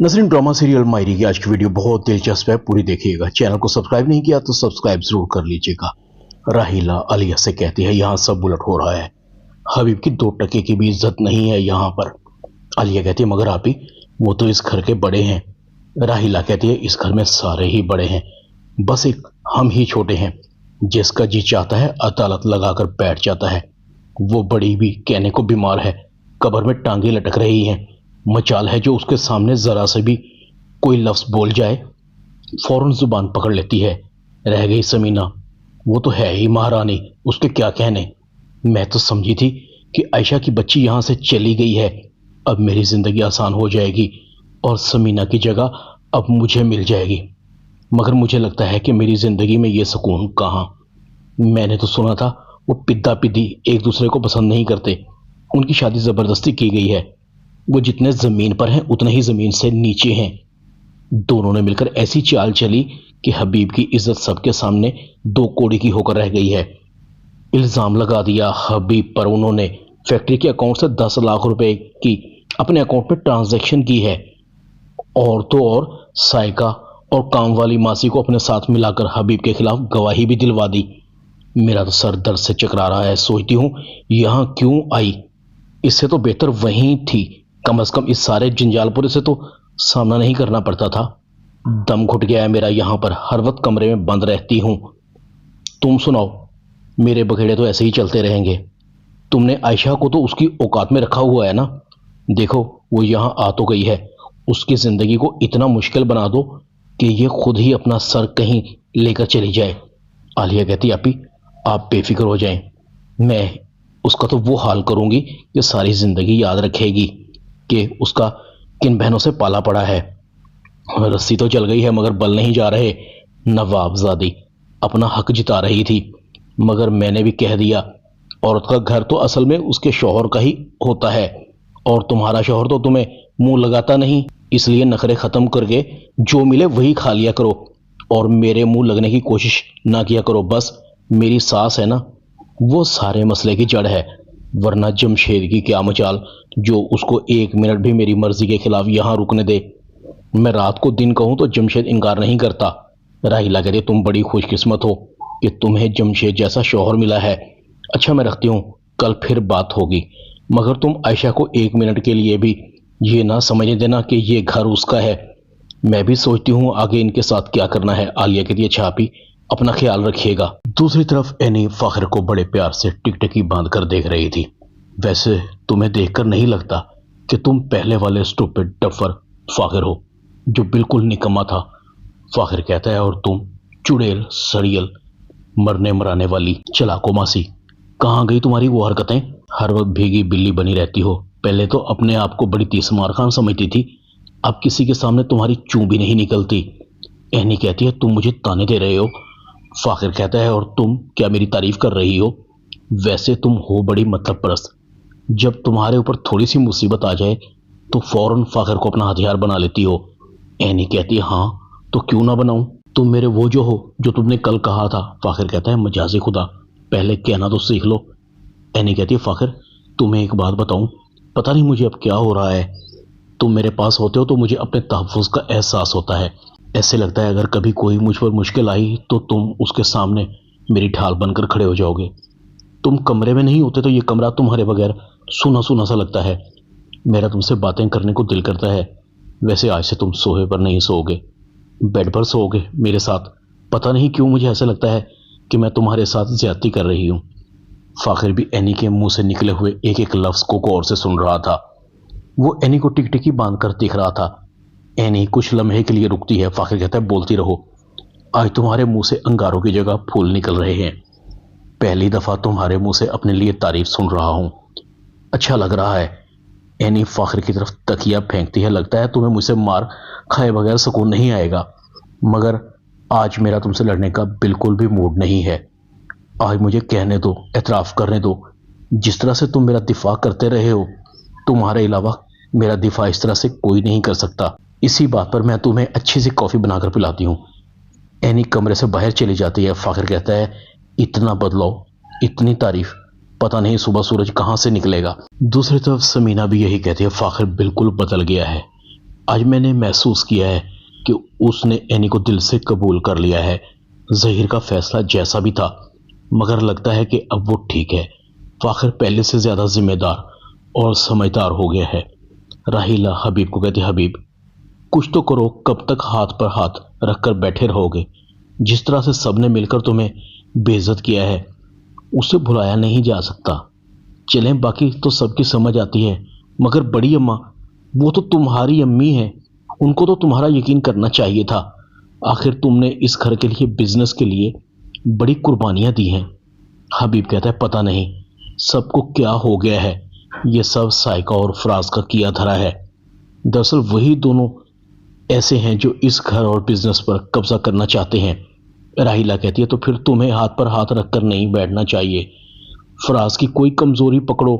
Nasreen drama serial मायरी की आज की वीडियो बहुत दिलचस्प है, पूरी देखिएगा। चैनल को सब्सक्राइब नहीं किया तो सब्सक्राइब जरूर कर लीजिएगा। राहिला आलिया से कहती है यहाँ सब उलट हो रहा है, हबीब की 2 टके की भी इज्जत नहीं है यहाँ पर। आलिया कहती है मगर आपी वो तो इस घर के बड़े हैं। राहिला कहती है इस घर में सारे ही बड़े हैं, बस एक हम ही छोटे हैं। जिसका जी चाहता है अदालत लगाकर बैठ जाता है। वो बड़ी भी कहने को बीमार है, कब्र में टांगे लटक रही हैं। मचाल है जो उसके सामने जरा से भी कोई लफ्ज बोल जाए फौरन जुबान पकड़ लेती है। रह गई समीना, वो तो है ही महारानी, उसके क्या कहने। मैं तो समझी थी कि आयशा की बच्ची यहाँ से चली गई है, अब मेरी जिंदगी आसान हो जाएगी और समीना की जगह अब मुझे मिल जाएगी। मगर मुझे लगता है कि मेरी जिंदगी में ये सुकून कहाँ। मैंने तो सुना था वो पिद्दा पिद्दी एक दूसरे को पसंद नहीं करते, उनकी शादी जबरदस्ती की गई है। वो जितने जमीन पर हैं उतने ही जमीन से नीचे हैं। दोनों ने मिलकर ऐसी चाल चली कि हबीब की इज्जत सबके सामने 2 कौड़ी की होकर रह गई है। इल्जाम लगा दिया हबीब पर उन्होंने फैक्ट्री के अकाउंट से 10 लाख रुपए की अपने अकाउंट में ट्रांजैक्शन की है। और तो और साइका और काम वाली मासी को अपने साथ मिलाकर हबीब के खिलाफ गवाही भी दिलवा दी। मेरा तो सर दर्द से चकरा रहा है, सोचती हूँ यहाँ क्यों आई, इससे तो बेहतर वहीं थी। कम से कम इस सारे जंजालपुरे से तो सामना नहीं करना पड़ता था। दम घुट गया है मेरा, यहाँ पर हर वक्त कमरे में बंद रहती हूँ। तुम सुनाओ, मेरे बखेड़े तो ऐसे ही चलते रहेंगे। तुमने आयशा को तो उसकी औकात में रखा हुआ है ना। देखो वो यहाँ आ तो गई है, उसकी जिंदगी को इतना मुश्किल बना दो कि ये खुद ही अपना सर कहीं लेकर चली जाए। आलिया कहती आपी आप बेफिक्र हो जाएं, मैं उसका तो वो हाल करूंगी कि सारी जिंदगी याद रखेगी कि उसका किन बहनों से पाला पड़ा है। रस्सी तो चल गई है मगर बल नहीं जा रहे। नवाबजादी अपना हक जिता रही थी, मगर मैंने भी कह दिया औरत का घर तो असल में उसके शौहर का ही होता है, और तुम्हारा शौहर तो तुम्हें मुंह लगाता नहीं, इसलिए नखरे खत्म करके जो मिले वही खा लिया करो और मेरे मुंह लगने की कोशिश ना किया करो। बस मेरी सास है ना, वो सारे मसले की जड़ है, वरना जमशेद की क्या मचाल जो उसको 1 मिनट भी मेरी मर्जी के खिलाफ यहाँ रुकने दे। मैं रात को दिन कहूँ तो जमशेद इनकार नहीं करता। राहिला कहती तुम बड़ी खुशकिस्मत हो कि तुम्हें जमशेद जैसा शौहर मिला है। अच्छा मैं रखती हूँ, कल फिर बात होगी, मगर तुम आयशा को 1 मिनट के लिए भी ये ना समझने देना कि ये घर उसका है। मैं भी सोचती हूँ आगे इनके साथ क्या करना है। आलिया कहती है छापी अपना ख्याल रखिएगा। दूसरी तरफ एनी फाखिर को बड़े प्यार से टिकटकी बांध कर देख रही थी। वैसे तुम्हें देखकर नहीं लगता कि तुम पहले वाले स्टूपिड डफर फाखिर हो जो बिल्कुल निकम्मा था। फाखिर कहता है और तुम चुड़ैल सड़ियल मरने मराने वाली चलाको मासी, कहाँ गई तुम्हारी वो हरकतें। हर वक्त भीगी बिल्ली बनी रहती हो। पहले तो अपने आप को बड़ी तीसमार खान समझती थी, अब किसी के सामने तुम्हारी चूं भी नहीं निकलती। एनी कहती है तुम मुझे ताने दे रहे हो। फाखिर कहता है और तुम क्या मेरी तारीफ कर रही हो। वैसे तुम हो बड़ी मतलब परस्त, जब तुम्हारे ऊपर थोड़ी सी मुसीबत आ जाए तो फौरन फाखिर को अपना हथियार बना लेती हो। एनी कहती है हाँ तो क्यों ना बनाऊं, तुम मेरे वो जो हो जो तुमने कल कहा था। फाखिर कहता है मजाजी खुदा, पहले कहना तो सीख लो। एनी कहती है फाखिर तुम्हें एक बात बताऊं, पता नहीं मुझे अब क्या हो रहा है। तुम मेरे पास होते हो तो मुझे अपने तहफ़्फ़ुज़ का एहसास होता है। ऐसे लगता है अगर कभी कोई मुझ पर मुश्किल आई तो तुम उसके सामने मेरी ढाल बनकर खड़े हो जाओगे। तुम कमरे में नहीं होते तो ये कमरा तुम्हारे बगैर सूना सूना सा लगता है। मेरा तुमसे बातें करने को दिल करता है। वैसे आज से तुम सोफे पर नहीं सोओगे, बेड पर सोओगे मेरे साथ। पता नहीं क्यों मुझे ऐसा लगता है कि मैं तुम्हारे साथ ज्यादती कर रही हूँ। फाखिर भी एनी के मुंह से निकले हुए एक एक लफ्ज को गौर से सुन रहा था। वो एनी को टिकटिकी बांध कर देख रहा था। एनी कुछ लम्हे के लिए रुकती है। फाखिर कहता है बोलती रहो, आज तुम्हारे मुंह से अंगारों की जगह फूल निकल रहे हैं। पहली दफा तुम्हारे मुंह से अपने लिए तारीफ सुन रहा हूं, अच्छा लग रहा है। एनी फाखिर की तरफ तकिया फेंकती है। लगता है तुम्हें मुझसे मार खाए बगैर सुकून नहीं आएगा, मगर आज मेरा तुमसे लड़ने का बिल्कुल भी मूड नहीं है। आज मुझे कहने दो, एतराफ़ करने दो, जिस तरह से तुम मेरा दिफा करते रहे हो, तुम्हारे अलावा मेरा दिफा इस तरह से कोई नहीं कर सकता। इसी बात पर मैं तुम्हें अच्छी सी कॉफ़ी बनाकर पिलाती हूँ। एनी कमरे से बाहर चली जाती है। फाखिर कहता है इतना बदलाव, इतनी तारीफ, पता नहीं सुबह सूरज कहाँ से निकलेगा। दूसरी तरफ समीना भी यही कहती है फाखिर बिल्कुल बदल गया है, آج میں نے محسوس کیا ہے کہ اس نے اینی کو دل سے قبول کر لیا ہے۔ ظہیر کا فیصلہ جیسا بھی تھا، مگر لگتا ہے کہ اب وہ ٹھیک ہے۔ فاخر پہلے سے زیادہ ذمہ دار اور سمجھدار ہو گیا ہے۔ راحیلہ حبیب کو کہتی، حبیب کچھ تو کرو، کب تک ہاتھ پر ہاتھ رکھ کر بیٹھے رہو گے؟ جس طرح سے سب نے مل کر تمہیں بے عزت کیا ہے، اسے بھلایا نہیں جا سکتا۔ چلیں باقی تو سب کی سمجھ آتی ہے، مگر بڑی اماں، وہ تو تمہاری امی ہیں، ان کو تو تمہارا یقین کرنا چاہیے تھا۔ آخر تم نے اس گھر کے لیے، بزنس کے لیے بڑی قربانیاں دی ہیں۔ حبیب کہتا ہے، پتہ نہیں سب کو کیا ہو گیا ہے، یہ سب سائقہ اور فراز کا کیا دھرا ہے۔ دراصل وہی دونوں ایسے ہیں جو اس گھر اور بزنس پر قبضہ کرنا چاہتے ہیں۔ راحیلہ کہتی ہے، تو پھر تمہیں ہاتھ پر ہاتھ رکھ کر نہیں بیٹھنا چاہیے۔ فراز کی کوئی کمزوری پکڑو۔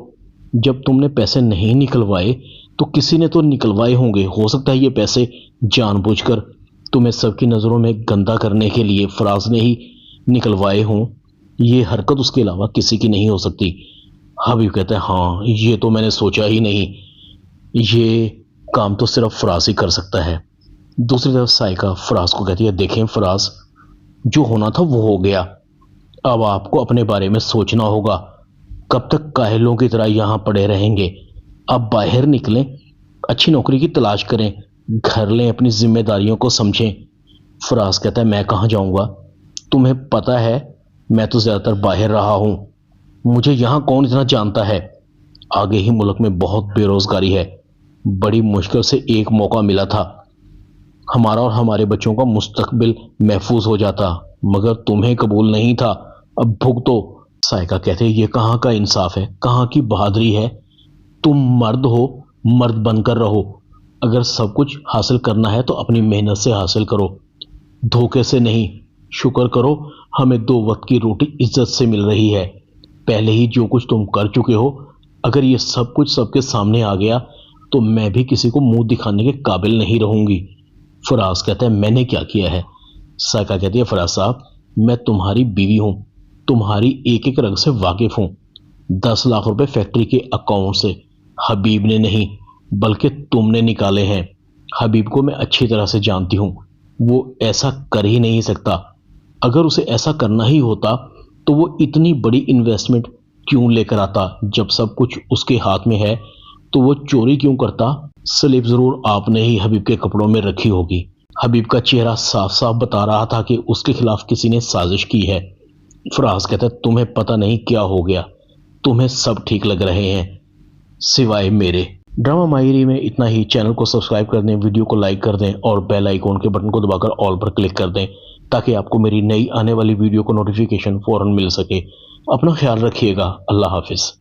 جب تم نے پیسے نہیں نکلوائے تو کسی نے تو نکلوائے ہوں گے۔ ہو سکتا ہے یہ پیسے جان بوجھ کر تمہیں سب کی نظروں میں گندا کرنے کے لیے فراز نے ہی نکلوائے ہوں۔ یہ حرکت اس کے علاوہ کسی کی نہیں ہو سکتی۔ حبیب کہتا ہے، ہاں یہ تو میں نے سوچا ہی نہیں، یہ کام تو صرف فراز ہی کر سکتا ہے۔ دوسری طرف سائقہ فراز کو کہتی ہے، دیکھیں فراز، جو ہونا تھا وہ ہو گیا، اب آپ کو اپنے بارے میں سوچنا ہوگا۔ کب تک کاہلوں کی طرح یہاں پڑے رہیں گے؟ اب باہر نکلیں، اچھی نوکری کی تلاش کریں، گھر لیں، اپنی ذمہ داریوں کو سمجھیں۔ فراز کہتا ہے، میں کہاں جاؤں گا؟ تمہیں پتہ ہے میں تو زیادہ تر باہر رہا ہوں، مجھے یہاں کون اتنا جانتا ہے؟ آگے ہی ملک میں بہت بے روزگاری ہے، بڑی مشکل سے ایک موقع ملا تھا، ہمارا اور ہمارے بچوں کا مستقبل محفوظ ہو جاتا، مگر تمہیں قبول نہیں تھا، اب بھگتو۔ سائقہ کہتے ہیں، یہ کہاں کا انصاف ہے، کہاں کی بہادری ہے؟ تم مرد ہو، مرد بن کر رہو۔ اگر سب کچھ حاصل کرنا ہے تو اپنی محنت سے حاصل کرو، دھوکے سے نہیں۔ شکر کرو ہمیں 2 وقت کی روٹی عزت سے مل رہی ہے۔ پہلے ہی جو کچھ تم کر چکے ہو، اگر یہ سب کچھ سب کے سامنے آ گیا تو میں بھی کسی کو منہ دکھانے کے قابل نہیں رہوں گی۔ فراز کہتا ہے، میں نے کیا کیا ہے؟ سائقہ کہتی ہے، فراز صاحب، میں تمہاری بیوی ہوں، تمہاری ایک ایک رگ سے واقف ہوں۔ 10 لاکھ روپے فیکٹری کے اکاؤنٹ سے حبیب نے نہیں بلکہ تم نے نکالے ہیں۔ حبیب کو میں اچھی طرح سے جانتی ہوں، وہ ایسا کر ہی نہیں سکتا۔ اگر اسے ایسا کرنا ہی ہوتا تو وہ اتنی بڑی انویسٹمنٹ کیوں لے کر آتا؟ جب سب کچھ اس کے ہاتھ میں ہے تو وہ چوری کیوں کرتا؟ سلپ ضرور آپ نے ہی حبیب کے کپڑوں میں رکھی ہوگی۔ حبیب کا چہرہ صاف صاف بتا رہا تھا کہ اس کے خلاف کسی نے سازش کی ہے۔ فراز کہتا ہے، تمہیں پتہ نہیں کیا ہو گیا، تمہیں سب ٹھیک لگ رہے ہیں سوائے میرے۔ ڈرامہ ماہری میں اتنا ہی۔ چینل کو سبسکرائب کر دیں، ویڈیو کو لائک کر دیں اور بیل آئیکن کے بٹن کو دبا کر آل پر کلک کر دیں تاکہ آپ کو میری نئی آنے والی ویڈیو کو نوٹیفیکیشن فوراً مل سکے۔ اپنا خیال رکھیے گا۔ اللہ حافظ۔